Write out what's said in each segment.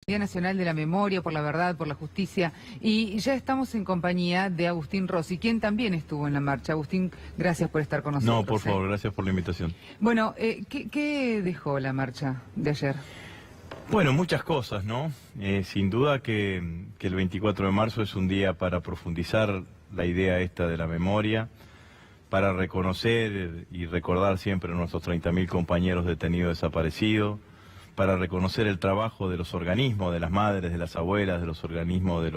Día Nacional de la Memoria, por la Verdad, por la Justicia, y ya estamos en compañía de Agustín Rossi, quien también estuvo en la marcha. Agustín, gracias por estar con nosotros. No, por favor, gracias por la invitación. Bueno, ¿qué dejó la marcha de ayer? Bueno, muchas cosas, ¿no? Sin duda que el 24 de marzo es un día para profundizar la idea esta de la memoria, para reconocer y recordar siempre a nuestros 30.000 compañeros detenidos desaparecidos, para reconocer el trabajo de los organismos, de las madres, de las abuelas, de los organismos de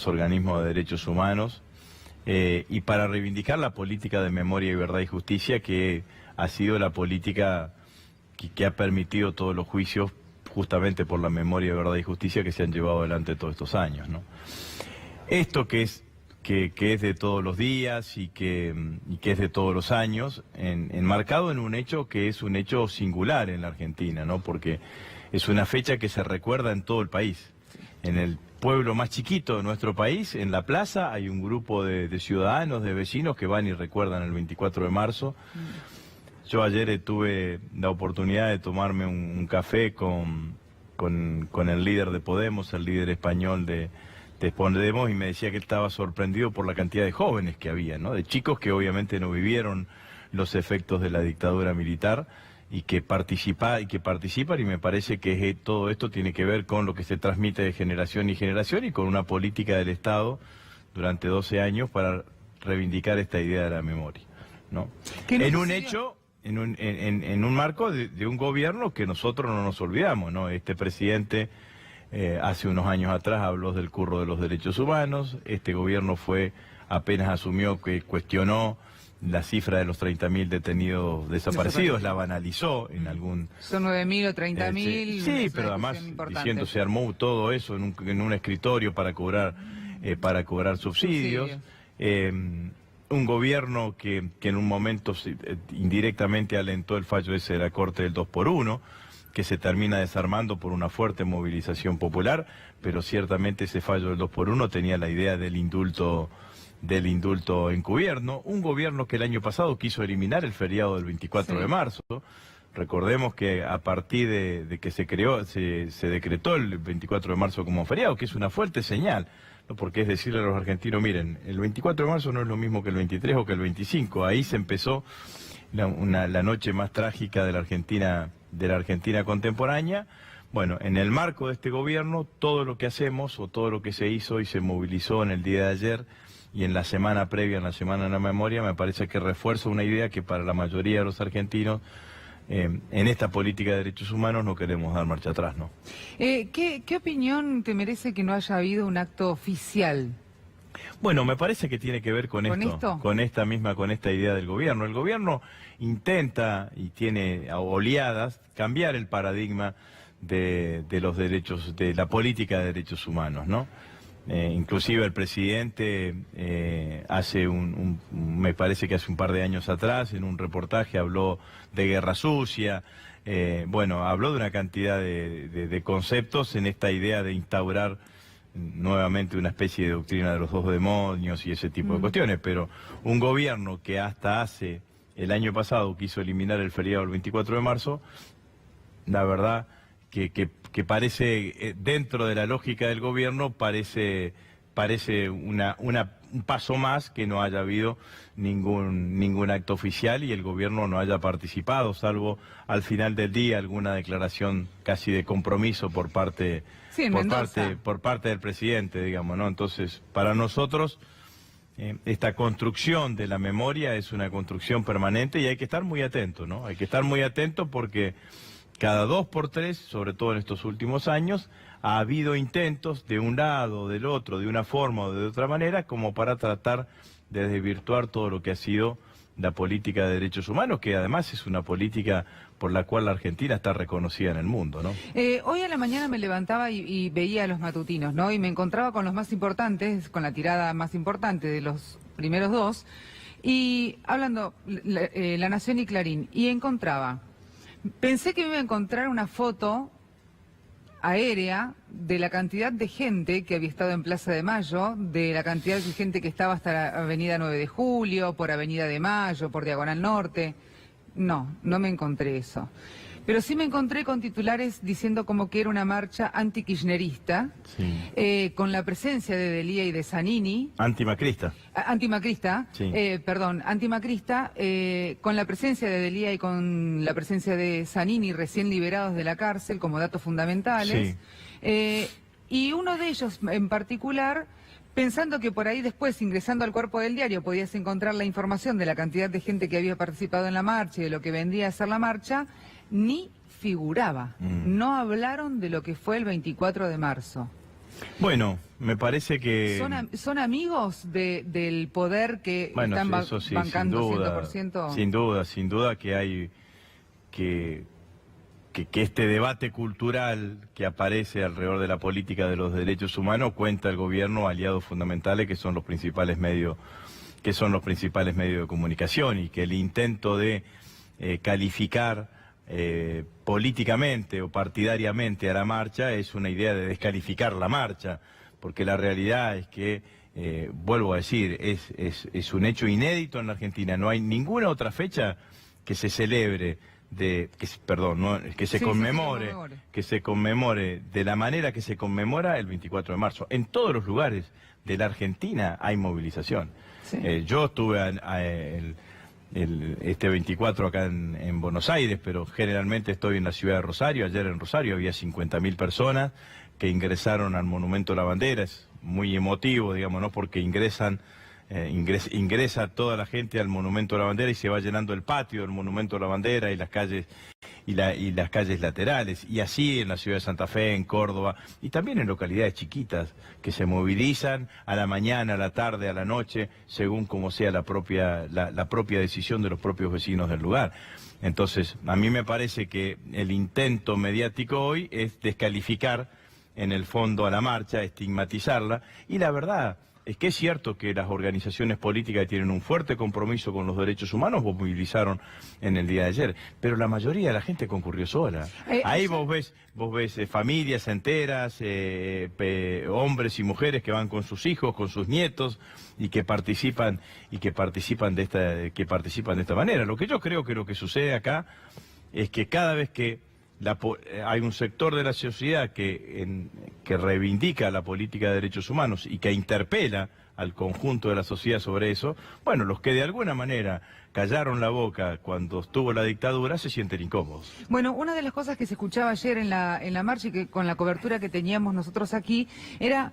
organismos de derechos humanos, y para reivindicar la política de memoria y verdad y justicia, que ha sido la política que ha permitido todos los juicios justamente por la memoria, verdad y justicia que se han llevado adelante todos estos años, ¿no? Esto que es de todos los días y que es de todos los años, enmarcado en un hecho que es un hecho singular en la Argentina, ¿no? Porque es una fecha que se recuerda en todo el país. En el pueblo más chiquito de nuestro país, en la plaza, hay un grupo de ciudadanos, de vecinos que van y recuerdan el 24 de marzo. Yo ayer tuve la oportunidad de tomarme un café con el líder de Podemos, el líder español de Podemos, y me decía que él estaba sorprendido por la cantidad de jóvenes que había, ¿no? De chicos que obviamente no vivieron los efectos de la dictadura militar y que participan, y me parece que todo esto tiene que ver con lo que se transmite de generación y generación y con una política del Estado durante 12 años para reivindicar esta idea de la memoria, ¿no? En un hecho... En un marco de un gobierno que nosotros no nos olvidamos, ¿no? Este presidente hace unos años atrás habló del curro de los derechos humanos. Este gobierno apenas asumió, que cuestionó la cifra de los 30.000 detenidos desaparecidos, la banalizó en algún... Son 9.000 o 30.000. Sí, pero además diciendo se armó todo eso en un escritorio para cobrar subsidios. Un gobierno que en un momento indirectamente alentó el fallo ese de la Corte del 2x1, que se termina desarmando por una fuerte movilización popular, pero ciertamente ese fallo del 2x1 tenía la idea del indulto encubierto. Un gobierno que el año pasado quiso eliminar el feriado del 24 de marzo. Recordemos que a partir de que se decretó el 24 de marzo como feriado, que es una fuerte señal, ¿no? Porque es decirle a los argentinos, miren, el 24 de marzo no es lo mismo que el 23 o que el 25, ahí se empezó la noche más trágica de la Argentina contemporánea. Bueno, en el marco de este gobierno, todo lo que hacemos o todo lo que se hizo y se movilizó en el día de ayer y en la semana previa, en la Semana de la Memoria, me parece que refuerza una idea que para la mayoría de los argentinos, en esta política de derechos humanos no queremos dar marcha atrás, ¿no? ¿Qué opinión te merece que no haya habido un acto oficial? Bueno, me parece que tiene que ver con esta idea del gobierno. El gobierno intenta y tiene oleadas cambiar el paradigma de los derechos, de la política de derechos humanos, ¿no? Inclusive el presidente me parece que hace un par de años atrás, en un reportaje habló de guerra sucia, habló de una cantidad de conceptos en esta idea de instaurar nuevamente una especie de doctrina de los dos demonios y ese tipo de cuestiones, pero un gobierno que hasta hace el año pasado quiso eliminar el feriado del 24 de marzo, la verdad que parece, dentro de la lógica del gobierno, parece un paso más que no haya habido ningún acto oficial y el gobierno no haya participado, salvo al final del día alguna declaración casi de compromiso por parte del presidente, digamos, ¿no? Entonces, para nosotros, esta construcción de la memoria es una construcción permanente y hay que estar muy atentos, ¿no? Hay que estar muy atentos porque cada 2 por 3, sobre todo en estos últimos años, ha habido intentos de un lado, del otro, de una forma o de otra manera, como para tratar de desvirtuar todo lo que ha sido la política de derechos humanos, que además es una política por la cual la Argentina está reconocida en el mundo, ¿no? Hoy a la mañana me levantaba y veía a los matutinos, ¿no? Y me encontraba con los más importantes, con la tirada más importante de los primeros dos, y hablando La Nación y Clarín, y pensé que me iba a encontrar una foto aérea de la cantidad de gente que había estado en Plaza de Mayo, de la cantidad de gente que estaba hasta la Avenida 9 de Julio, por Avenida de Mayo, por Diagonal Norte. No me encontré eso. Pero sí me encontré con titulares diciendo como que era una marcha anti-kirchnerista, Sí. con la presencia de Delía y de Zanini. Antimacrista. Antimacrista, Sí. Antimacrista, con la presencia de Delía y con la presencia de Zanini recién liberados de la cárcel como datos fundamentales. Sí. Y uno de ellos en particular, pensando que por ahí después, ingresando al cuerpo del diario, podías encontrar la información de la cantidad de gente que había participado en la marcha y de lo que vendría a ser la marcha, ni figuraba. No hablaron de lo que fue el 24 de marzo. Bueno, me parece que... ¿Son amigos del poder que bueno, están eso sí, bancando sin duda, 100%? Sin duda que hay que este debate cultural que aparece alrededor de la política de los derechos humanos cuenta el gobierno aliados fundamentales que son los principales medios de comunicación, y que el intento de calificar políticamente o partidariamente a la marcha es una idea de descalificar la marcha, porque la realidad es que, vuelvo a decir, es un hecho inédito en la Argentina. No hay ninguna otra fecha que se celebre, que se conmemore de la manera que se conmemora el 24 de marzo. En todos los lugares de la Argentina hay movilización. Sí. Yo estuve este 24 acá en Buenos Aires, pero generalmente estoy en la ciudad de Rosario. Ayer en Rosario había 50.000 personas que ingresaron al Monumento a la Bandera. Es muy emotivo, digamos, ¿no? Porque ingresa toda la gente al Monumento a la Bandera y se va llenando el patio del Monumento a la Bandera y las calles y las calles laterales, y así en la ciudad de Santa Fe, en Córdoba, y también en localidades chiquitas que se movilizan a la mañana, a la tarde, a la noche, según como sea la propia decisión de los propios vecinos del lugar. Entonces, a mí me parece que el intento mediático hoy es descalificar en el fondo a la marcha, estigmatizarla, y la verdad es que es cierto que las organizaciones políticas que tienen un fuerte compromiso con los derechos humanos movilizaron en el día de ayer, pero la mayoría de la gente concurrió sola. Ahí vos ves familias enteras, hombres y mujeres que van con sus hijos, con sus nietos, y que participan de esta manera. Lo que yo creo que lo que sucede acá es que cada vez que hay un sector de la sociedad que reivindica la política de derechos humanos y que interpela al conjunto de la sociedad sobre eso, bueno, los que de alguna manera callaron la boca cuando estuvo la dictadura se sienten incómodos. Bueno, una de las cosas que se escuchaba ayer en la marcha y que con la cobertura que teníamos nosotros aquí era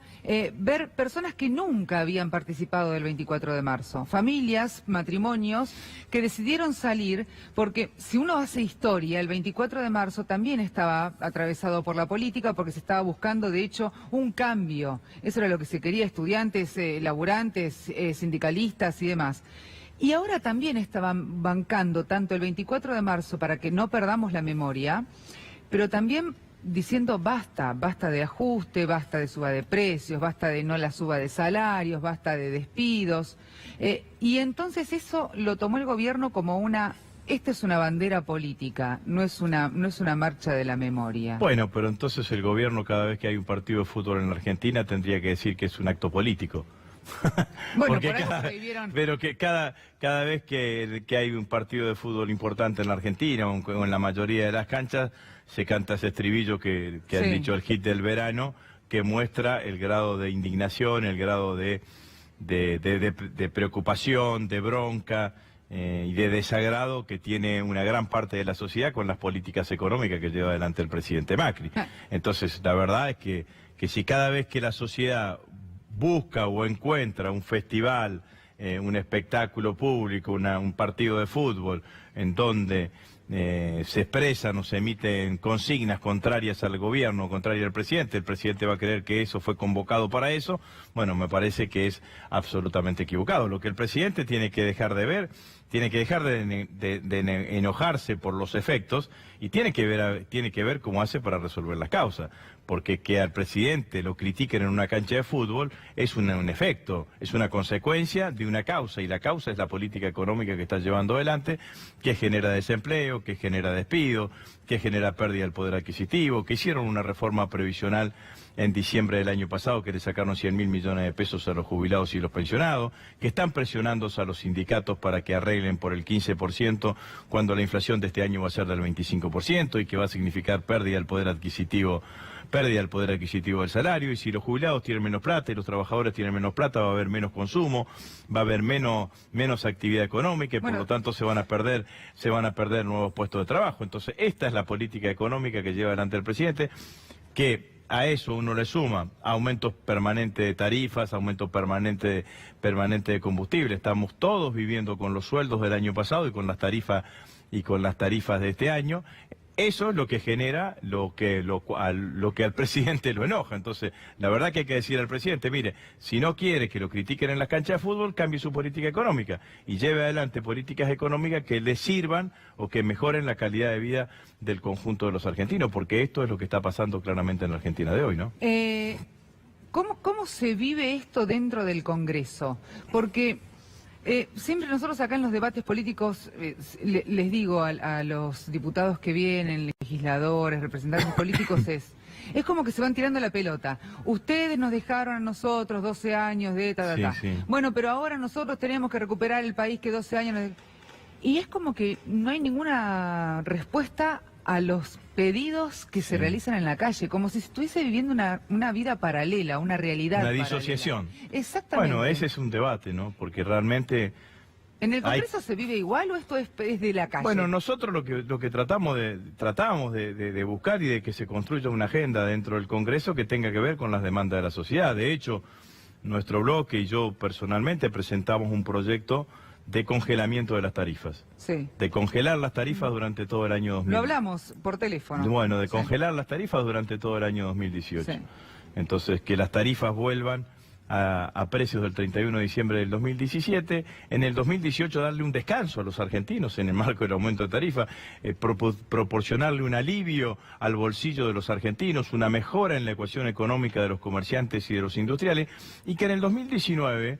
ver personas que nunca habían participado del 24 de marzo, familias, matrimonios que decidieron salir porque si uno hace historia, el 24 de marzo también estaba atravesado por la política porque se estaba buscando de hecho un cambio. Eso era lo que se quería, estudiantes, laburantes, sindicalistas y demás. Y ahora también estaban bancando tanto el 24 de marzo para que no perdamos la memoria, pero también diciendo basta de ajuste, basta de suba de precios, basta de no la suba de salarios, basta de despidos. Y entonces eso lo tomó el gobierno como esta es una bandera política, no es una marcha de la memoria. Bueno, pero entonces el gobierno cada vez que hay un partido de fútbol en la Argentina tendría que decir que es un acto político. Bueno, porque pero que cada vez que hay un partido de fútbol importante en la Argentina o en la mayoría de las canchas se canta ese estribillo que sí, han dicho el hit del verano, que muestra el grado de indignación, el grado de preocupación, de bronca y de desagrado que tiene una gran parte de la sociedad con las políticas económicas que lleva adelante el presidente Macri. Entonces, la verdad es que si cada vez que la sociedad busca o encuentra un festival, un espectáculo público, un partido de fútbol, en donde se expresan o se emiten consignas contrarias al gobierno, contrarias al presidente, el presidente va a creer que eso fue convocado para eso. Bueno, me parece que es absolutamente equivocado. Lo que el presidente tiene que dejar de ver, tiene que dejar de enojarse por los efectos y tiene que ver cómo hace para resolver las causas. porque que al presidente lo critiquen en una cancha de fútbol es un efecto, es una consecuencia de una causa, y la causa es la política económica que está llevando adelante, que genera desempleo, que genera despido, que genera pérdida del poder adquisitivo, que hicieron una reforma previsional en diciembre del año pasado que le sacaron 100.000 millones de pesos a los jubilados y los pensionados, que están presionando a los sindicatos para que arreglen por el 15% cuando la inflación de este año va a ser del 25% y que va a significar pérdida del poder adquisitivo del salario, y si los jubilados tienen menos plata y los trabajadores tienen menos plata, va a haber menos consumo, va a haber menos actividad económica y por lo tanto se van a perder nuevos puestos de trabajo. Entonces, esta es la política económica que lleva adelante el presidente, que a eso uno le suma aumentos permanentes de tarifas, aumento permanente de combustible. Estamos todos viviendo con los sueldos del año pasado y con las tarifas de este año. Eso es lo que genera lo que al presidente lo enoja. Entonces, la verdad que hay que decir al presidente, mire, si no quiere que lo critiquen en las canchas de fútbol, cambie su política económica y lleve adelante políticas económicas que le sirvan o que mejoren la calidad de vida del conjunto de los argentinos, porque esto es lo que está pasando claramente en la Argentina de hoy, ¿no? ¿Cómo se vive esto dentro del Congreso? Porque siempre nosotros acá en los debates políticos les digo a los diputados que vienen, legisladores, representantes políticos, es como que se van tirando la pelota. Ustedes nos dejaron a nosotros 12 años de Sí. Bueno, pero ahora nosotros tenemos que recuperar el país que 12 años... Y es como que no hay ninguna respuesta a los pedidos que se realizan en la calle, como si estuviese viviendo una vida paralela, una realidad paralela. Una disociación. Exactamente. Bueno, ese es un debate, ¿no? Porque realmente... ¿En el Congreso se vive igual o esto es de la calle? Bueno, nosotros lo que tratamos de buscar y de que se construya una agenda dentro del Congreso que tenga que ver con las demandas de la sociedad. De hecho, nuestro bloque y yo personalmente presentamos un proyecto de congelamiento de las tarifas. Sí. De congelar las tarifas durante todo el año 2000. Lo hablamos por teléfono. Bueno, de congelar las tarifas durante todo el año 2018. Sí. Entonces, que las tarifas vuelvan a precios del 31 de diciembre del 2017, en el 2018 darle un descanso a los argentinos en el marco del aumento de tarifa, proporcionarle un alivio al bolsillo de los argentinos, una mejora en la ecuación económica de los comerciantes y de los industriales, y que en el 2019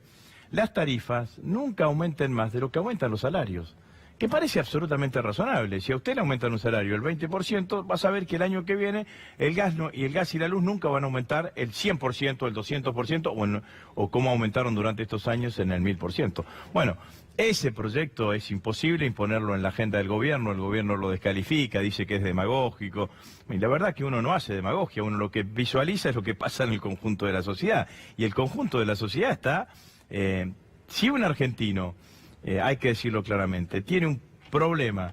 las tarifas nunca aumenten más de lo que aumentan los salarios, que parece absolutamente razonable. Si a usted le aumentan un salario el 20%, va a saber que el año que viene el gas y la luz nunca van a aumentar el 100%, el 200%, o como aumentaron durante estos años en el 1000%. Bueno, ese proyecto es imposible imponerlo en la agenda del gobierno, el gobierno lo descalifica, dice que es demagógico. Y la verdad que uno no hace demagogia, uno lo que visualiza es lo que pasa en el conjunto de la sociedad. Y el conjunto de la sociedad está... si un argentino... hay que decirlo claramente, tiene un problema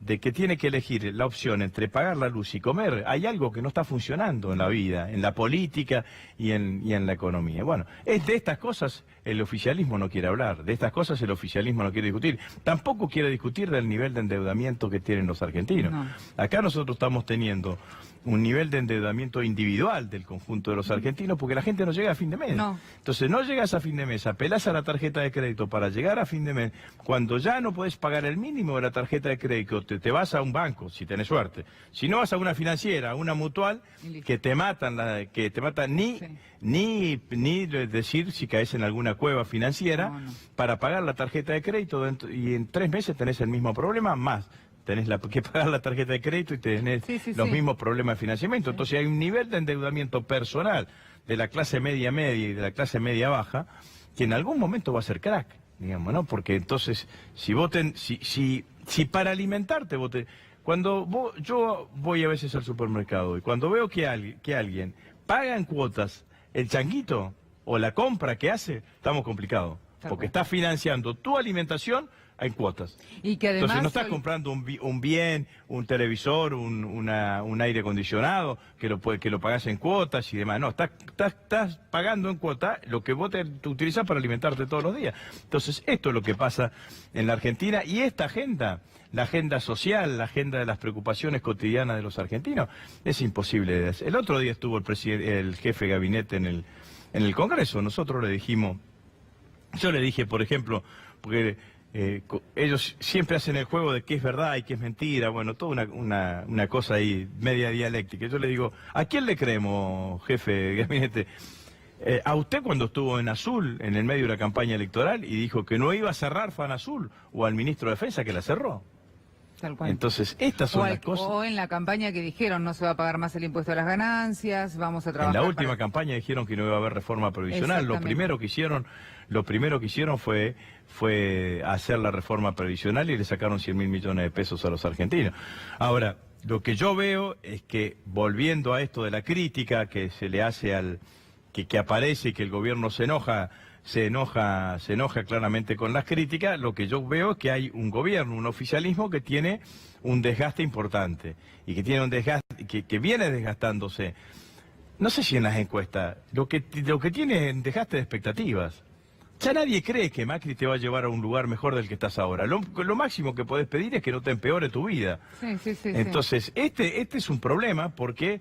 de que tiene que elegir la opción entre pagar la luz y comer, hay algo que no está funcionando en la vida, en la política y en la economía. Bueno, es de estas cosas el oficialismo no quiere hablar, de estas cosas el oficialismo no quiere discutir, tampoco quiere discutir del nivel de endeudamiento que tienen los argentinos. No. Acá nosotros estamos teniendo un nivel de endeudamiento individual del conjunto de los argentinos porque la gente no llega a fin de mes. No. Entonces no llegas a fin de mes, apelás a la tarjeta de crédito para llegar a fin de mes, cuando ya no podés pagar el mínimo de la tarjeta de crédito, te vas a un banco, si tenés suerte. Si no vas a una financiera, a una mutual, que te matan, ni decir si caes en alguna cueva financiera para pagar la tarjeta de crédito y en 3 meses tenés el mismo problema más. Tenés que pagar la tarjeta de crédito y tenés los mismos problemas de financiamiento. Entonces hay un nivel de endeudamiento personal de la clase media y de la clase media baja que en algún momento va a ser crack, digamos, ¿no? Porque entonces, si para alimentarte yo voy a veces al supermercado y cuando veo que alguien paga en cuotas el changuito o la compra que hace, estamos complicados. Porque está financiando tu alimentación en cuotas. Y que además... Entonces no estás comprando un bien, un televisor, un aire acondicionado, que lo pagás en cuotas y demás. No, estás pagando en cuota lo que vos te utilizás para alimentarte todos los días. Entonces esto es lo que pasa en la Argentina y esta agenda, la agenda social, la agenda de las preocupaciones cotidianas de los argentinos, es imposible. El otro día estuvo el jefe de gabinete en el Congreso. Nosotros le dijimos... Yo le dije, por ejemplo, porque ellos siempre hacen el juego de qué es verdad y qué es mentira, bueno, toda una cosa ahí, media dialéctica. Yo le digo, ¿a quién le creemos, jefe de gabinete? A usted cuando estuvo en Azul, en el medio de la campaña electoral, y dijo que no iba a cerrar FANASUL, o al ministro de Defensa que la cerró. Tal cual. Entonces, estas son las cosas. O en la campaña que dijeron, no se va a pagar más el impuesto a las ganancias, vamos a trabajar. En la última campaña dijeron que no iba a haber reforma previsional. Lo primero que hicieron fue hacer la reforma previsional y le sacaron 100.000 millones de pesos a los argentinos. Ahora, lo que yo veo es que, volviendo a esto de la crítica que se le hace al que aparece y que el gobierno se enoja claramente con las críticas, lo que yo veo es que hay un gobierno, un oficialismo que tiene un desgaste importante y que tiene un desgaste que viene desgastándose. No sé si en las encuestas, lo que tiene es desgaste de expectativas. Ya nadie cree que Macri te va a llevar a un lugar mejor del que estás ahora. Lo máximo que podés pedir es que no te empeore tu vida. Sí. Entonces, este es un problema porque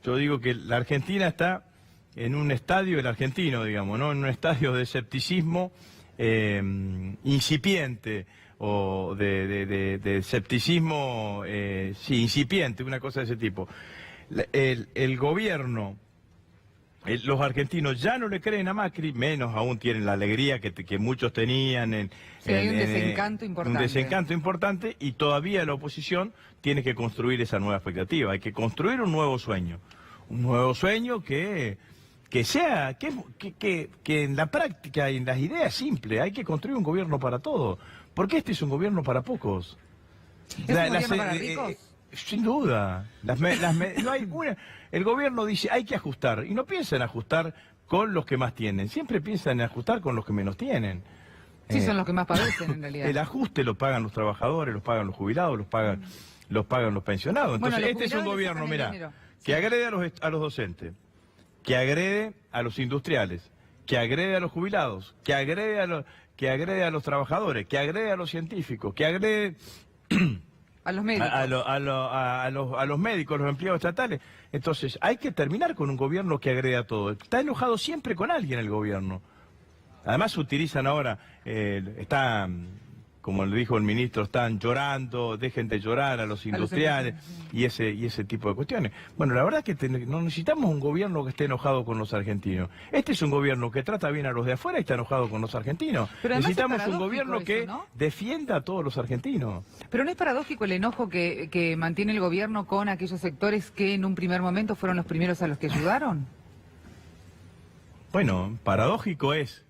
yo digo que la Argentina está en un estadio, el argentino, digamos, ¿no? En un estadio de escepticismo incipiente, o de escepticismo, incipiente, una cosa de ese tipo. El gobierno, los argentinos ya no le creen a Macri, menos aún tienen la alegría que muchos tenían. Hay un desencanto importante. Un desencanto importante, y todavía la oposición tiene que construir esa nueva expectativa. Hay que construir un nuevo sueño. Un nuevo sueño que en la práctica y en las ideas simples hay que construir un gobierno para todos. Porque este es un gobierno para pocos. ¿Es un gobierno para ricos? Sin duda. No hay el gobierno dice hay que ajustar, y no piensa en ajustar con los que más tienen, siempre piensa en ajustar con los que menos tienen. Sí, son los que más padecen en realidad. El ajuste lo pagan los trabajadores, los pagan los jubilados, los pagan los pensionados. Entonces este es un gobierno, mira, que agrede a los docentes, que agrede a los industriales, que agrede a los jubilados, que agrede a los trabajadores, que agrede a los científicos, que agrede a los médicos, a los médicos, los empleados estatales. Entonces hay que terminar con un gobierno que agrede a todo. Está enojado siempre con alguien el gobierno. Además utilizan ahora, como le dijo el ministro, están llorando, dejen de llorar a los industriales y ese tipo de cuestiones. Bueno, la verdad es que no necesitamos un gobierno que esté enojado con los argentinos. Este es un gobierno que trata bien a los de afuera y está enojado con los argentinos. Necesitamos un gobierno que defienda a todos los argentinos. Pero ¿no es paradójico el enojo que mantiene el gobierno con aquellos sectores que en un primer momento fueron los primeros a los que ayudaron? Bueno, paradójico es.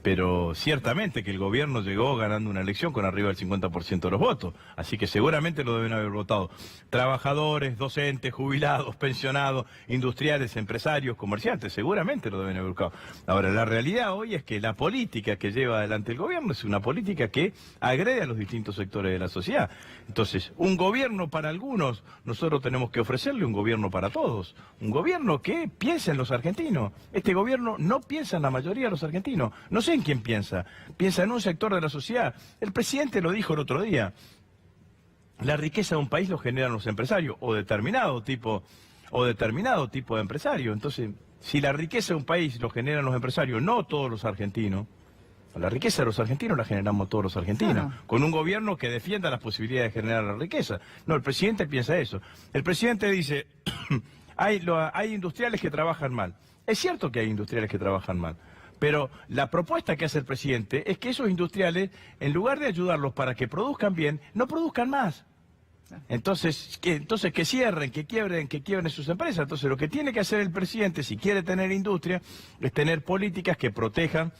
Pero ciertamente que el gobierno llegó ganando una elección con arriba del 50% de los votos, así que seguramente lo deben haber votado trabajadores, docentes, jubilados, pensionados, industriales, empresarios, comerciantes, seguramente lo deben haber votado. Ahora, la realidad hoy es que la política que lleva adelante el gobierno es una política que agrede a los distintos sectores de la sociedad. Entonces, un gobierno para algunos, nosotros tenemos que ofrecerle un gobierno para todos, un gobierno que piense en los argentinos. Este gobierno no piensa en la mayoría de los argentinos, no sé en quién piensa en un sector de la sociedad. El presidente lo dijo el otro día, la riqueza de un país lo generan los empresarios, o determinado tipo de empresario. Entonces, si la riqueza de un país lo generan los empresarios, no todos los argentinos, la riqueza de los argentinos la generamos todos los argentinos, claro, con un gobierno que defienda las posibilidades de generar la riqueza. No, el presidente piensa eso. El presidente dice, hay industriales que trabajan mal. Es cierto que hay industriales que trabajan mal, pero la propuesta que hace el presidente es que esos industriales, en lugar de ayudarlos para que produzcan bien, no produzcan más. Entonces que cierren, que quiebren sus empresas. Entonces lo que tiene que hacer el presidente, si quiere tener industria, es tener políticas que protejan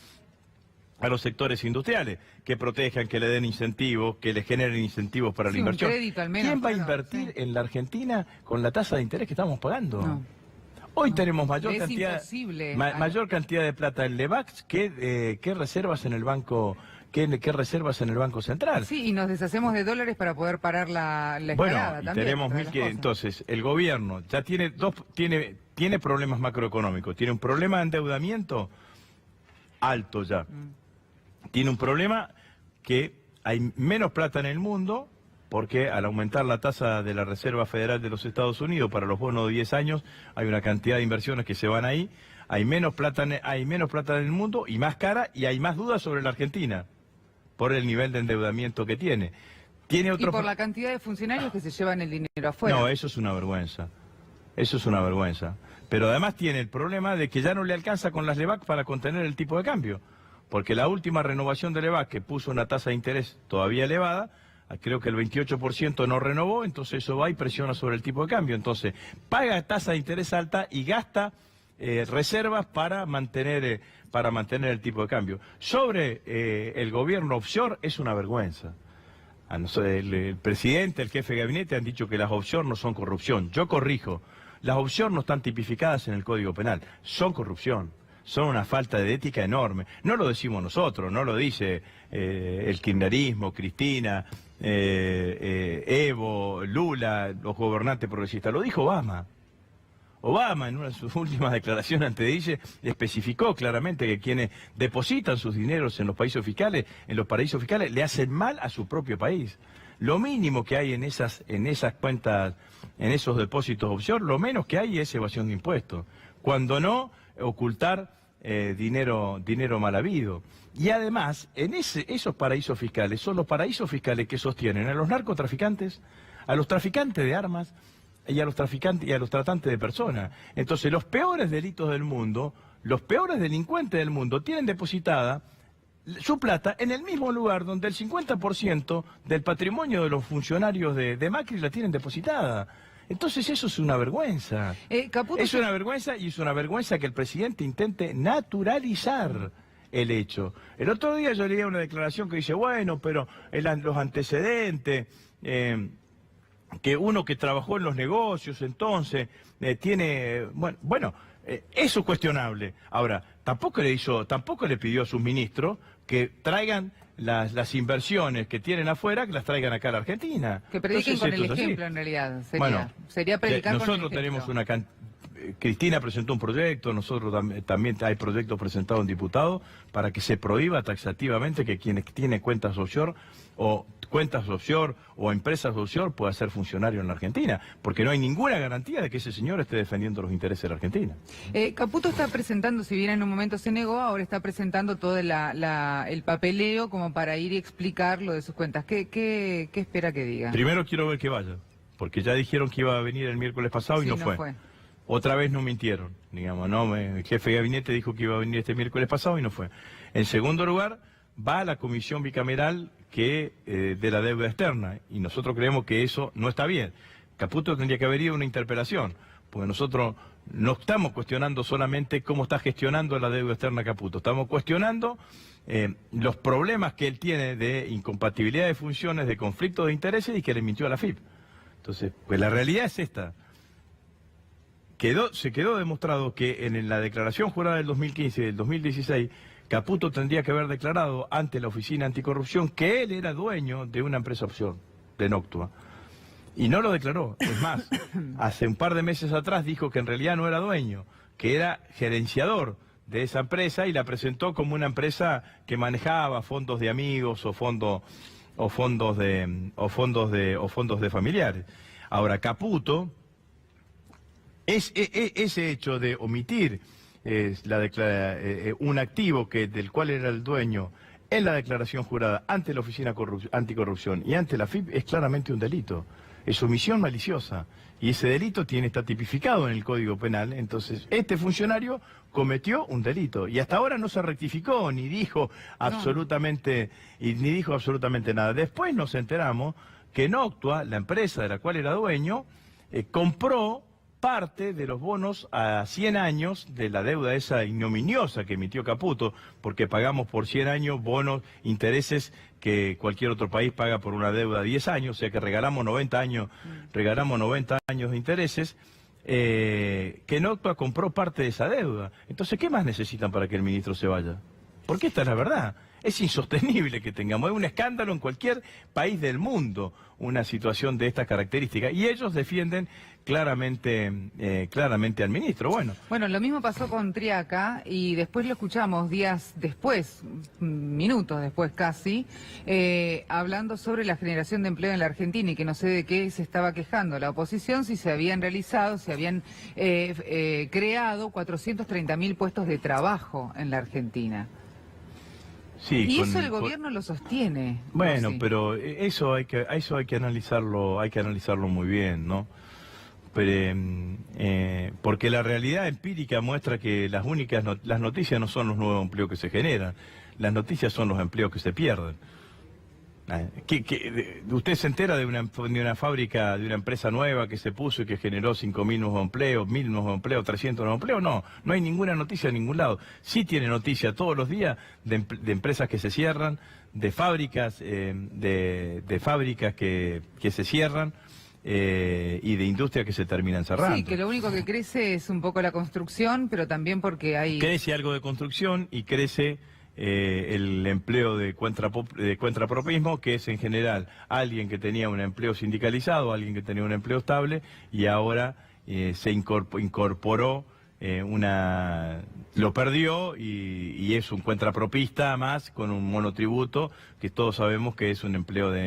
a los sectores industriales, que protejan, que le den incentivos, que le generen incentivos para la inversión. Crédito, al menos, ¿Quién va a invertir en la Argentina con la tasa de interés que estamos pagando? No. Hoy tenemos mayor cantidad de plata en Levax que reservas en el banco, que reservas en el Banco Central. Sí, y nos deshacemos de dólares para poder parar la escalada también. Tenemos entonces el gobierno ya tiene problemas macroeconómicos, tiene un problema de endeudamiento alto ya. Tiene un problema que hay menos plata en el mundo, porque al aumentar la tasa de la Reserva Federal de los Estados Unidos para los bonos de 10 años, hay una cantidad de inversiones que se van ahí. hay menos plata en el mundo y más cara, y hay más dudas sobre la Argentina por el nivel de endeudamiento que tiene. Tiene otro... Y por la cantidad de funcionarios que se llevan el dinero afuera. No, eso es una vergüenza. Eso es una vergüenza. Pero además tiene el problema de que ya no le alcanza con las LEVAC para contener el tipo de cambio. Porque la última renovación de LEVAC, que puso una tasa de interés todavía elevada, creo que el 28% no renovó, entonces eso va y presiona sobre el tipo de cambio. Entonces, paga tasa de interés alta y gasta reservas para mantener el tipo de cambio. Sobre el gobierno offshore es una vergüenza. El presidente, el jefe de gabinete han dicho que las offshore no son corrupción. Yo corrijo, las offshore no están tipificadas en el Código Penal, son corrupción. Son una falta de ética enorme. No lo decimos nosotros, no lo dice el kirchnerismo, Cristina, Evo, Lula, los gobernantes progresistas. Lo dijo Obama. Obama, en una de sus últimas declaraciones ante DICE, especificó claramente que quienes depositan sus dineros en los paraísos fiscales, le hacen mal a su propio país. Lo mínimo que hay en esas cuentas, en esos depósitos offshore, lo menos que hay es evasión de impuestos. Cuando no, ocultar dinero mal habido. Y además, en esos paraísos fiscales, son los paraísos fiscales que sostienen a los narcotraficantes, a los traficantes de armas, y a los traficantes y a los tratantes de personas. Entonces, los peores delitos del mundo, los peores delincuentes del mundo, tienen depositada su plata en el mismo lugar donde el 50% del patrimonio de los funcionarios de Macri la tienen depositada. Entonces eso es una vergüenza. Caputo, es una vergüenza, y es una vergüenza que el presidente intente naturalizar el hecho. El otro día yo leía una declaración que dice, bueno, pero los antecedentes... que uno que trabajó en los negocios, entonces, tiene... Bueno, eso es cuestionable. Ahora, tampoco le pidió a sus ministros que traigan las inversiones que tienen afuera, que las traigan acá a la Argentina. Que prediquen Entonces, con el esto es ejemplo, así. en realidad. Bueno, sería predicar con el nosotros ejemplo. tenemos Cristina presentó un proyecto, nosotros también hay proyectos presentados en diputados para que se prohíba taxativamente que quienes tienen cuentas offshore o empresas offshore pueda ser funcionario en la Argentina, porque no hay ninguna garantía de que ese señor esté defendiendo los intereses de la Argentina. Caputo está presentando, si bien en un momento se negó, ahora está presentando todo el papeleo como para ir y explicar lo de sus cuentas. ¿Qué espera que diga? Primero quiero ver que vaya, porque ya dijeron que iba a venir el miércoles pasado y Sí, no fue. Otra vez no mintieron, digamos, el jefe de gabinete dijo que iba a venir este miércoles pasado y no fue. En segundo lugar, va a la comisión bicameral de la deuda externa, y nosotros creemos que eso no está bien. Caputo tendría que haber ido a una interpelación, porque nosotros no estamos cuestionando solamente cómo está gestionando la deuda externa Caputo, estamos cuestionando los problemas que él tiene de incompatibilidad de funciones, de conflicto de intereses, y que le mintió a la FIP. Entonces, pues la realidad es esta. Se quedó demostrado que en la declaración jurada del 2015 y del 2016, Caputo tendría que haber declarado ante la Oficina Anticorrupción que él era dueño de una empresa offshore, de Noctua. Y no lo declaró. Es más, hace un par de meses atrás dijo que en realidad no era dueño, que era gerenciador de esa empresa, y la presentó como una empresa que manejaba fondos de amigos o fondos de familiares. Ahora, Caputo... Ese hecho de omitir un activo del cual era el dueño en la declaración jurada ante la Oficina Anticorrupción y ante la FIP es claramente un delito. Es omisión maliciosa. Y ese delito está tipificado en el Código Penal. Entonces, este funcionario cometió un delito. Y hasta ahora no se rectificó, ni dijo absolutamente nada. Después nos enteramos que Noctua, la empresa de la cual era dueño, compró parte de los bonos a 100 años de la deuda esa ignominiosa que emitió Caputo, porque pagamos por 100 años bonos, intereses que cualquier otro país paga por una deuda de 10 años, o sea que regalamos 90 años de intereses, que Noctua compró parte de esa deuda. Entonces, ¿qué más necesitan para que el ministro se vaya? Porque esta es la verdad. Es insostenible que tengamos, es un escándalo en cualquier país del mundo, una situación de estas características. Y ellos defienden claramente al ministro. Bueno, lo mismo pasó con Triaca y después lo escuchamos días después, minutos después casi, hablando sobre la generación de empleo en la Argentina y que no sé de qué se estaba quejando la oposición, si se habían creado 430.000 puestos de trabajo en la Argentina. Sí, y eso el gobierno lo sostiene. Bueno, sí. Pero eso hay que analizarlo, muy bien, ¿no? Pero, porque la realidad empírica muestra que las noticias no son los nuevos empleos que se generan, las noticias son los empleos que se pierden. ¿Usted se entera de una fábrica, de una empresa nueva que se puso y que generó 5.000 nuevos empleos, 1.000 nuevos empleos, 300 nuevos empleos? No hay ninguna noticia en ningún lado. Sí tiene noticia todos los días de empresas que se cierran, de fábricas, de fábricas que se cierran y de industrias que se terminan cerrando. Sí, que lo único que crece es un poco la construcción, pero también porque hay... Crece algo de construcción y crece... el empleo de contrapropismo, que es en general alguien que tenía un empleo sindicalizado, alguien que tenía un empleo estable y ahora se incorporó lo perdió y es un contrapropista más con un monotributo que todos sabemos que es un empleo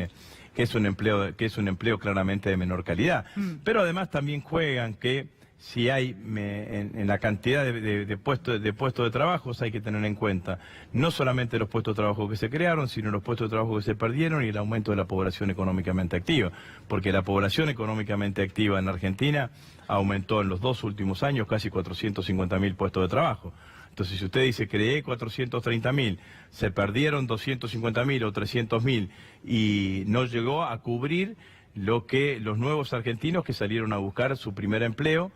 claramente de menor calidad. Pero además también juegan que si hay en la cantidad de puestos de trabajo, hay que tener en cuenta no solamente los puestos de trabajo que se crearon, sino los puestos de trabajo que se perdieron y el aumento de la población económicamente activa. Porque la población económicamente activa en Argentina aumentó en los 2 últimos años casi 450.000 puestos de trabajo. Entonces, si usted dice, creé 430.000, se perdieron 250.000 o 300.000 y no llegó a cubrir lo que los nuevos argentinos que salieron a buscar su primer empleo,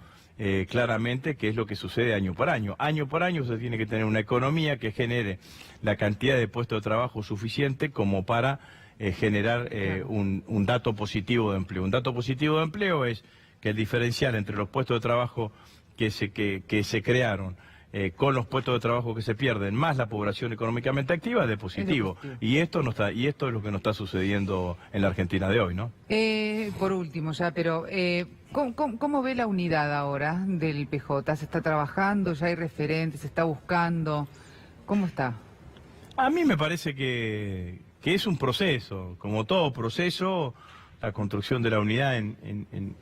claramente, que es lo que sucede año por año. Año por año se tiene que tener una economía que genere la cantidad de puestos de trabajo suficiente como para generar un dato positivo de empleo. Un dato positivo de empleo es que el diferencial entre los puestos de trabajo que se crearon con los puestos de trabajo que se pierden, más la población económicamente activa, es de positivo. Y esto es lo que no está sucediendo en la Argentina de hoy, ¿no? Por último ya, pero ¿cómo ve la unidad ahora del PJ? ¿Se está trabajando? ¿Ya hay referentes? ¿Se está buscando? ¿Cómo está? A mí me parece que es un proceso. Como todo proceso, la construcción de la unidad en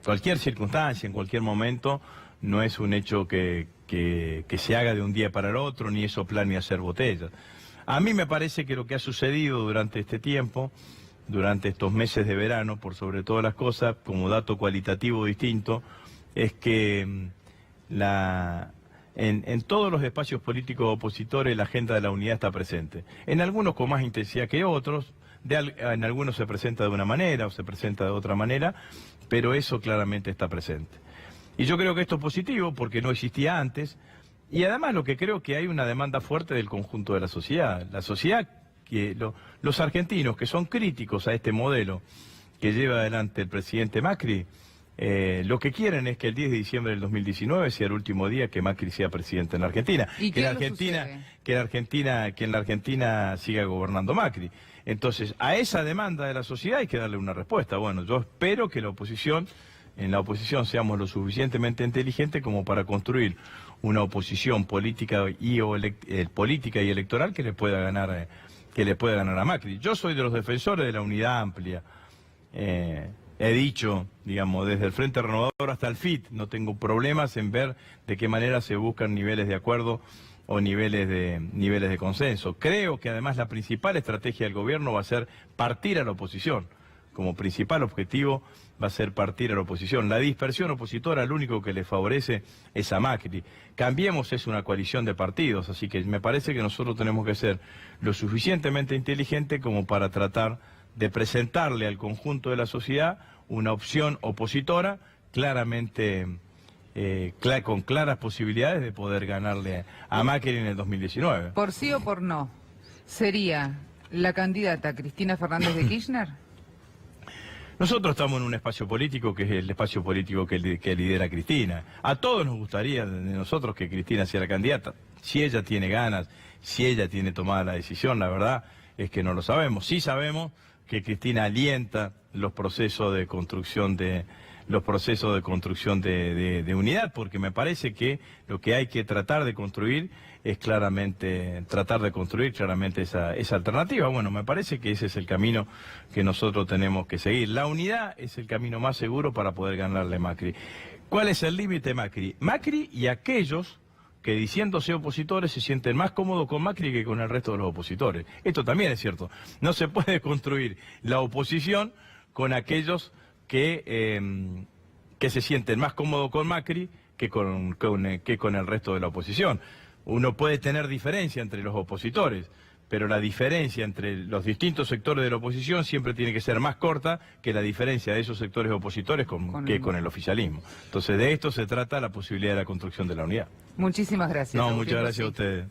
cualquier circunstancia, en cualquier momento, no es un hecho que se haga de un día para el otro, ni soplar ni hacer botellas. A mí me parece que lo que ha sucedido durante este tiempo, durante estos meses de verano, por sobre todas las cosas, como dato cualitativo distinto, es que en todos los espacios políticos opositores la agenda de la unidad está presente. En algunos con más intensidad que otros, en algunos se presenta de una manera o se presenta de otra manera, pero eso claramente está presente. Y yo creo que esto es positivo porque no existía antes, y además lo que creo que hay una demanda fuerte del conjunto de la sociedad. La sociedad, los argentinos que son críticos a este modelo que lleva adelante el presidente Macri, lo que quieren es que el 10 de diciembre del 2019 sea el último día que Macri sea presidente en la Argentina. ¿Y que en la Argentina siga gobernando Macri. Entonces, a esa demanda de la sociedad hay que darle una respuesta. Bueno, yo espero que en la oposición seamos lo suficientemente inteligentes como para construir una oposición política y electoral que le pueda ganar a Macri. Yo soy de los defensores de la unidad amplia. He dicho, digamos, desde el Frente Renovador hasta el FIT, no tengo problemas en ver de qué manera se buscan niveles de acuerdo o niveles de consenso. Creo que además la principal estrategia del gobierno va a ser partir a la oposición. Como principal objetivo va a ser partir a la oposición. La dispersión opositora, lo único que le favorece es a Macri. Cambiemos es una coalición de partidos, así que me parece que nosotros tenemos que ser lo suficientemente inteligentes como para tratar de presentarle al conjunto de la sociedad una opción opositora claramente, con claras posibilidades de poder ganarle a Macri en el 2019. ¿Por sí o por no? ¿Sería la candidata Cristina Fernández de Kirchner? Nosotros estamos en un espacio político que es el espacio político que lidera Cristina. A todos nos gustaría de nosotros que Cristina sea la candidata. Si ella tiene ganas, si ella tiene tomada la decisión, la verdad es que no lo sabemos. Sí sabemos que Cristina alienta los procesos de construcción de los procesos de construcción de unidad, porque me parece que lo que hay que tratar de construir es tratar de construir claramente esa alternativa. Bueno, me parece que ese es el camino que nosotros tenemos que seguir. La unidad es el camino más seguro para poder ganarle a Macri. ¿Cuál es el límite Macri? Macri y aquellos que diciéndose opositores se sienten más cómodos con Macri que con el resto de los opositores. Esto también es cierto. No se puede construir la oposición con aquellos que se sienten más cómodos con Macri que con el resto de la oposición. Uno puede tener diferencia entre los opositores, pero la diferencia entre los distintos sectores de la oposición siempre tiene que ser más corta que la diferencia de esos sectores opositores con el oficialismo. Entonces de esto se trata la posibilidad de la construcción de la unidad. Muchísimas gracias. No, muchas gracias a ustedes.